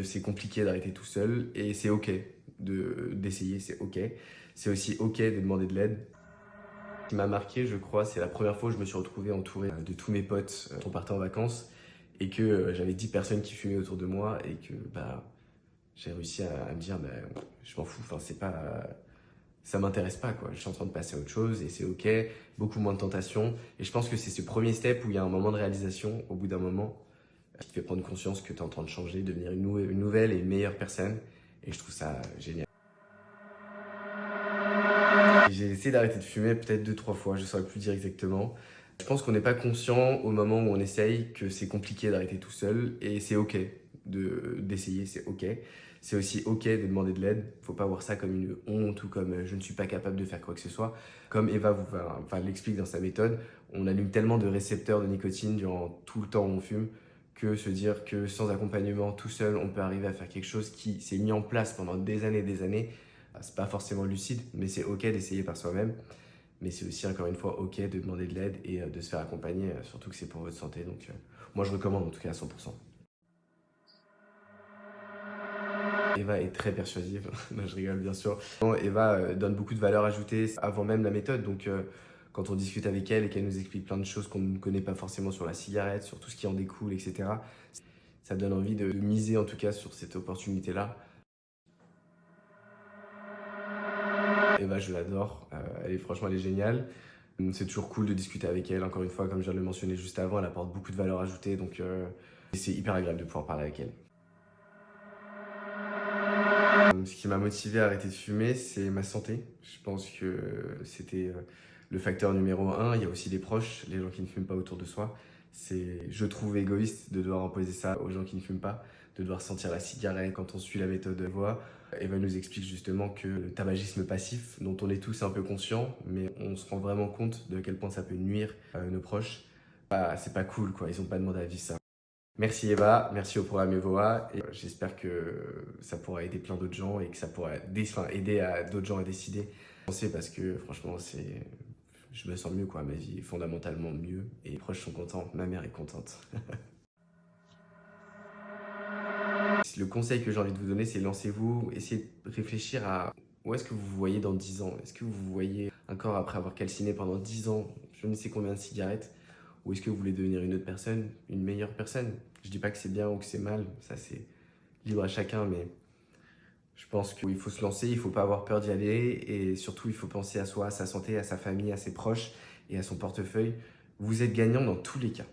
C'est compliqué d'arrêter tout seul et c'est ok d'essayer, c'est ok. C'est aussi ok de demander de l'aide. Ce qui m'a marqué, je crois, c'est la première fois où je me suis retrouvé entouré de tous mes potes quand on partait en vacances et que j'avais 10 personnes qui fumaient autour de moi et que j'ai réussi à me dire je m'en fous, enfin c'est pas, ça m'intéresse pas quoi. Je suis en train de passer à autre chose et c'est ok, beaucoup moins de tentation. Et je pense que c'est ce premier step où il y a un moment de réalisation au bout d'un moment qui te fait prendre conscience que tu es en train de changer, devenir une nouvelle et une meilleure personne. Et je trouve ça génial. J'ai essayé d'arrêter de fumer peut-être 2-3 fois, je ne saurais plus dire exactement. Je pense qu'on n'est pas conscient au moment où on essaye que c'est compliqué d'arrêter tout seul et c'est ok d'essayer, c'est ok. C'est aussi ok de demander de l'aide. Faut pas voir ça comme une honte ou comme je ne suis pas capable de faire quoi que ce soit. Comme Eva l'explique dans sa méthode, on allume tellement de récepteurs de nicotine durant tout le temps où on fume que se dire que sans accompagnement, tout seul, on peut arriver à faire quelque chose qui s'est mis en place pendant des années, c'est pas forcément lucide, mais c'est ok d'essayer par soi-même. Mais c'est aussi encore une fois ok de demander de l'aide et de se faire accompagner, surtout que c'est pour votre santé. Donc moi je recommande en tout cas à 100%. Eva est très persuasive, non, je rigole bien sûr. Eva donne beaucoup de valeur ajoutée avant même la méthode, donc quand on discute avec elle et qu'elle nous explique plein de choses qu'on ne connaît pas forcément sur la cigarette, sur tout ce qui en découle, etc., ça donne envie de miser en tout cas sur cette opportunité-là. Eva, je l'adore, franchement elle est géniale. C'est toujours cool de discuter avec elle, encore une fois, comme je viens de le mentionner juste avant, elle apporte beaucoup de valeur ajoutée, donc c'est hyper agréable de pouvoir parler avec elle. Ce qui m'a motivé à arrêter de fumer, c'est ma santé. Je pense que c'était le facteur numéro un. Il y a aussi les proches, les gens qui ne fument pas autour de soi. Je trouve égoïste de devoir imposer ça aux gens qui ne fument pas, de devoir sentir la cigarette quand on suit la méthode voix. Eva nous explique justement que le tabagisme passif, dont on est tous un peu conscients, mais on se rend vraiment compte de quel point ça peut nuire à nos proches. C'est pas cool, quoi. Ils n'ont pas demandé à vivre ça. Merci Eva, merci au programme Evoa et j'espère que ça pourra aider plein d'autres gens et que ça pourra aider à d'autres gens à décider. Parce que franchement, je me sens mieux quoi, ma vie est fondamentalement mieux et les proches sont contents, ma mère est contente. Le conseil que j'ai envie de vous donner, c'est lancez-vous, essayez de réfléchir à où est-ce que vous vous voyez dans 10 ans. Est-ce que vous vous voyez encore après avoir calciné pendant 10 ans, je ne sais combien de cigarettes, ou est-ce que vous voulez devenir une autre personne, une meilleure personne? Je dis pas que c'est bien ou que c'est mal, ça c'est libre à chacun, mais je pense qu'il faut se lancer, il faut pas avoir peur d'y aller et surtout il faut penser à soi, à sa santé, à sa famille, à ses proches et à son portefeuille. Vous êtes gagnant dans tous les cas.